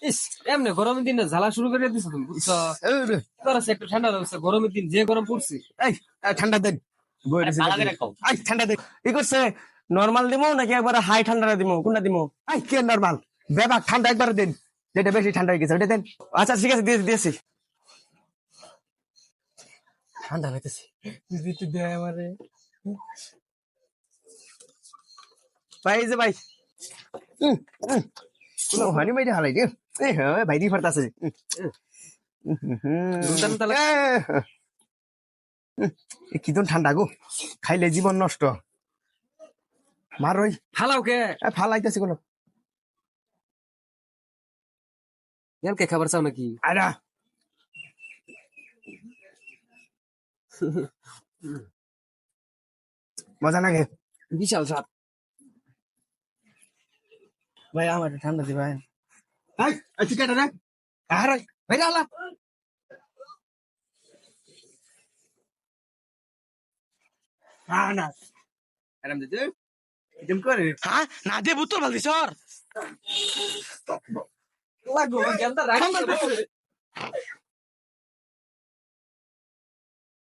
ইস এমনি গরমের দিনে ঝালা শুরু করে দিছো তুমি বুঝছো তোর একটু ঠান্ডা লাগছে গরমের দিন যে গরম পড়ছে ঠান্ডা দেন ঠান্ডা দেন কি করছে নরমাল দিমো নাকি একবার হাই ঠান্ডা দিমো কোনটা দিমো কে নরমাল বেবাক ঠান্ডা একবার দিন যেটা বেশি ঠান্ডা হয়ে গেছে ওটা দেন আচ্ছা ঠিক আছে দিয়েছি ঠান্ডা লাগতেছে দিতে দে আমারে ভাই এই যে ভাই হানি মাইরে হালাই দে হ্যাঁ ভাই দি ফারতাছে কি তো ঠান্ডা গো খাইলে জীবন নষ্ট মার ওই ফালাও কে ফালাইতেছে কোনো কে খাবার চাও নাকি আরা মজা লাগে বিশাল স্বাদ ভাই আমার ঠান্ডা দি ভাই ঠিক আছে না আর ভাই আলা না আরাম দে একদম করে হ্যাঁ না দে বুতর ভাল দিছর লাগো গেলটা রাখি